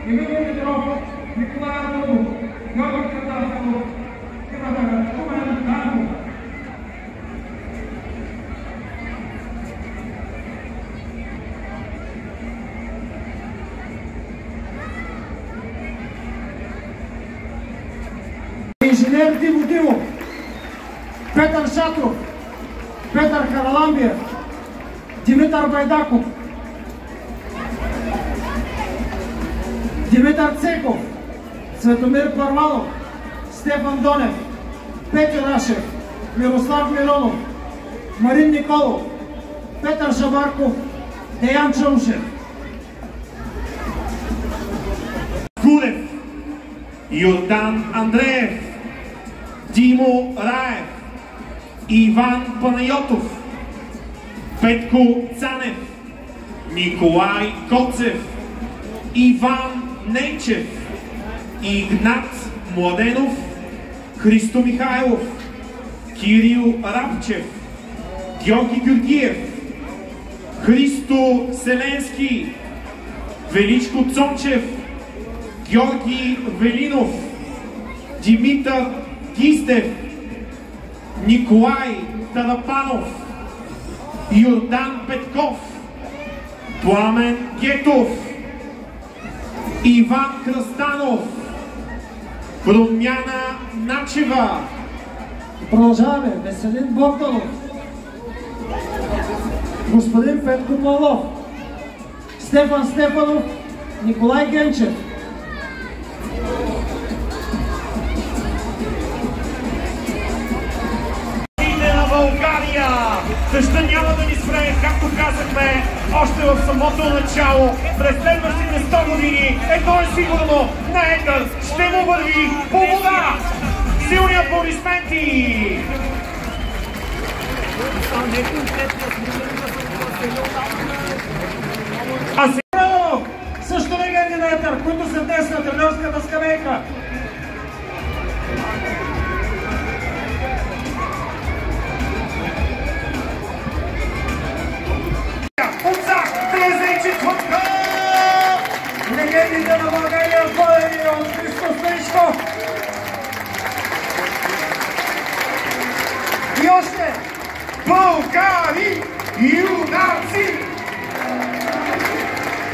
Емил Петров, Николай Антонов, Георги Катаров, Румен Данов. Инженер Диво Димов, Петър Шатров, Петър Хараламбиев, Димитър Байдаков, Димитър Цеков, Светомир Парвалов, Стефан Донев, Петю Рашев, Мирослав Миронов, Марин Николов, Петър Шабарков, Деян Чаушев. Гулев, Йордан Андреев, Димо Раев, Иван Панайотов, Петко Цанев, Николай Коцев, Иван Нейчев, Игнат Младенов, Христо Михайлов, Кирил Рапчев, Георги Георгиев, Христо Селенски, Величко Цончев, Георги Велинов, Димитър Гистев, Николай Тарапанов, Йордан Петков, Пламен Гетов, Иван Кръстанов, Промяна Начева. Продължаваме. Веселин Богданов, господин Петко Павлов, Стефан Стефанов, Николай Генчев. На България! Дъжда няма да ни спре, както казахме още в самото начало. През следващите 100 години едно е сигурно, на етър ще му върви по вода! Силни аплодисменти! А сега също легенди на етър, които са днес на треньорската скамейка. Отзад, влезе и четвъртка! Легендите на България, водени от Христо Стоичков. И още Българи юнаци!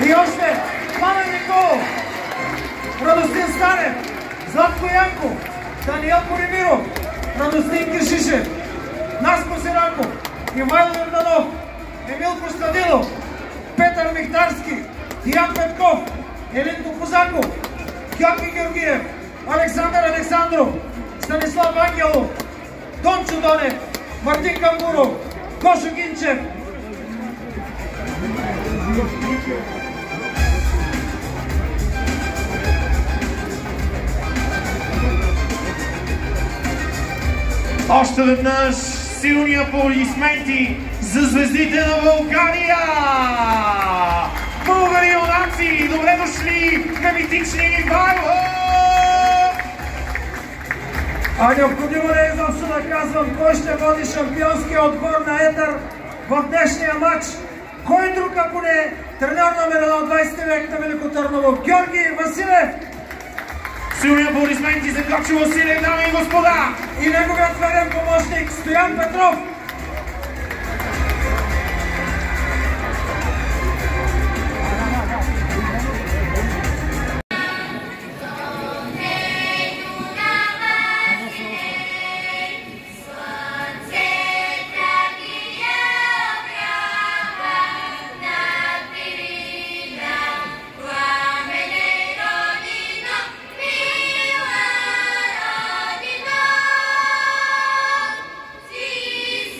И още Пламен Николов, Радостин Станев, Златко Янков, Даниел Боримиров, Радостин Кишишев, Наско Сираков, Ивайло Йорданов, Емил Костадинов, Петър Михтарски, Ян Петков, Елинко Козаков, Георги Георгиев, Александър Александров, Станислав Ангелов, Дончо Донев, Мартин Камбуров, Гошо Гинчев. Още веднъж силни аплодисменти за звездите на България! Българи юнаци, добре дошли на митичния Ивайло! А необходимо не е изобщо да казвам кой ще води шампионския отбор на етър в днешния матч. Кой друг, ако не треньор номер 1 от 20 век на Велико Търново, Георги Василев! Силни аплодисменти за Георги Василев, дами и господа! И неговият верен помощник Стоян Петров! Jesus.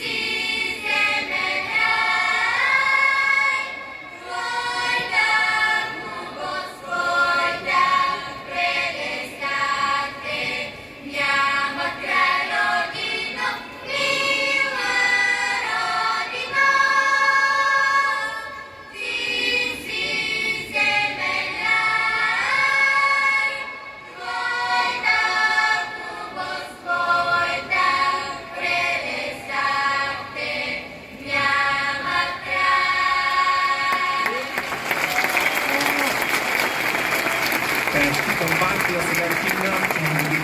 Питам Банкия сега стигна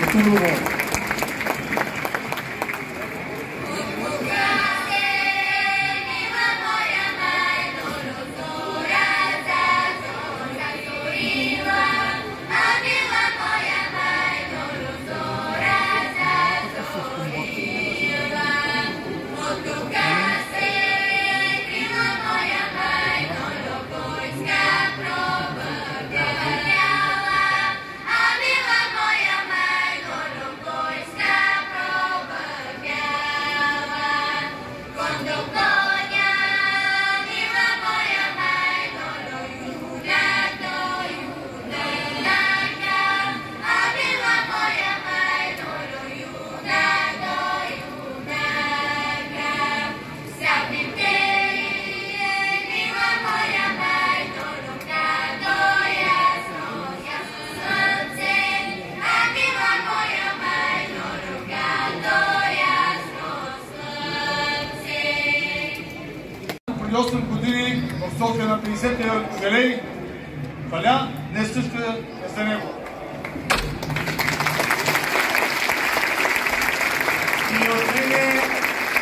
Катурово. Преди 8 години в София на 50-я юбилей фаля, днес също е за него. И от мене,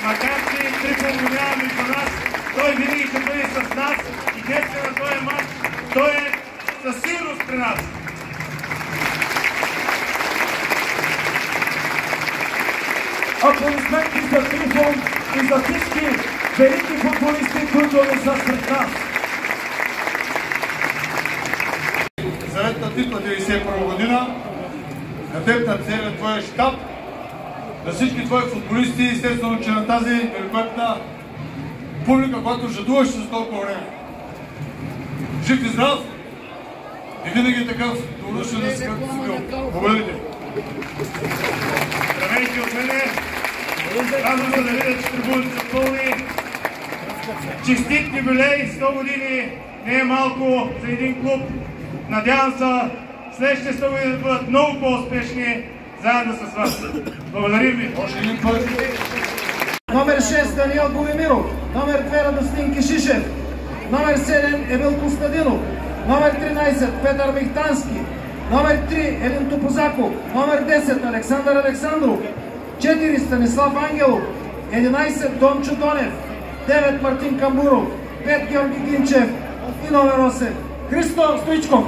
макар че Трифон го няма между нас, той винаги ще бъде с нас и днес на този мач, той е със сигурност при нас. Аплодисменти за Трифон и за всички велики футболисти, които не са сред нас. Заветна титла 1991 година, на теб, на целият твоя щаб, на всички твои футболисти, естествено, че на тази великолепна публика, която жадуваше за толкова време. Жив и здрав и винаги такъв добродушен да си както си бил. Благодаря ти. Здравейте от мене. Радвам се да видя, че трибуните са пълни. Честит юбилей, 100 години не е малко за един клуб. Надявам се следващите 100 години да бъдат много по-успешни заедно с вас. Благодарим ви. Още един път. Номер 6 Даниел Богемиров, номер 2 Радостин Кишишев, номер 7 Емил Костадинов, номер 13 Петър Михтански, номер 3 Елин Топозаков, номер 10 Александър Александров, 4 Станислав Ангелов, 11 Дончо Донев, 9 Мартин Камбуров, 5 Георги Гинчев и номер 8 Христо Стоичков.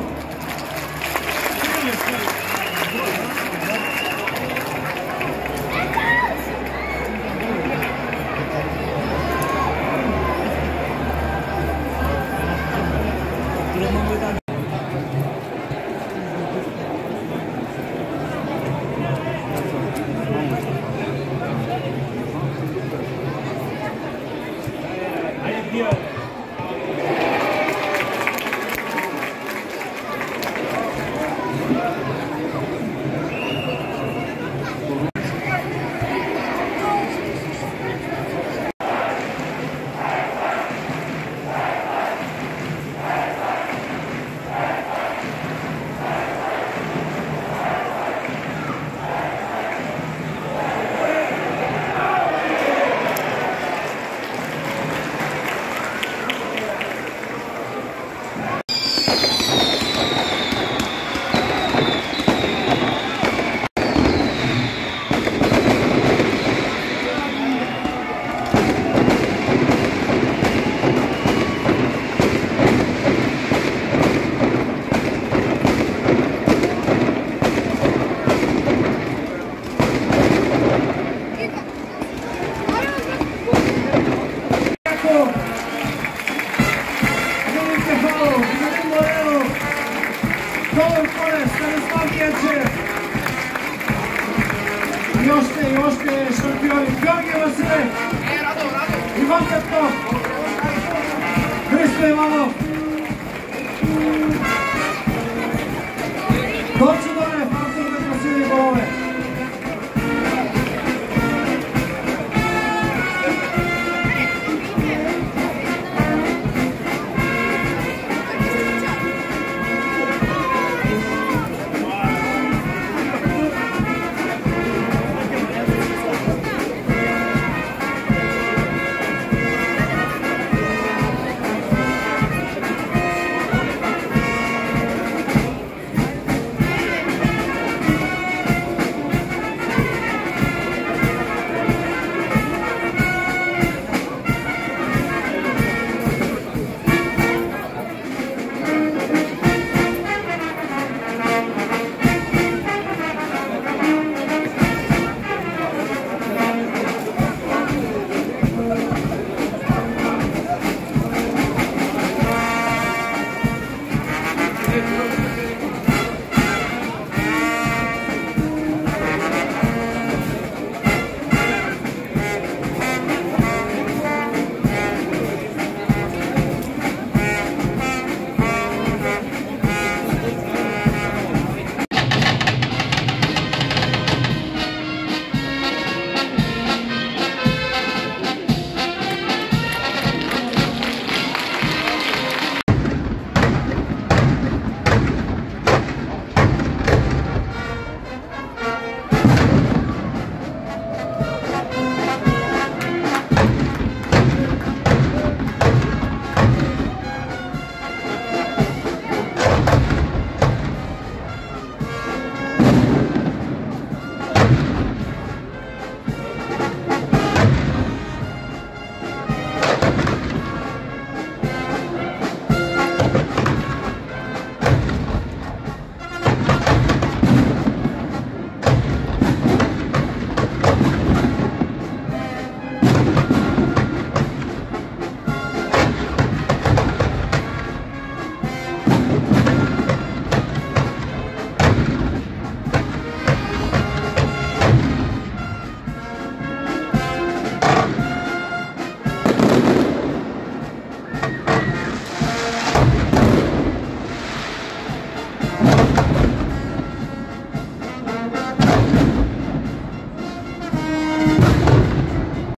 И още шампиони Георги Василев, Иван Петков, Христо Иванов, Дончо Донев, Артур Василий Голове.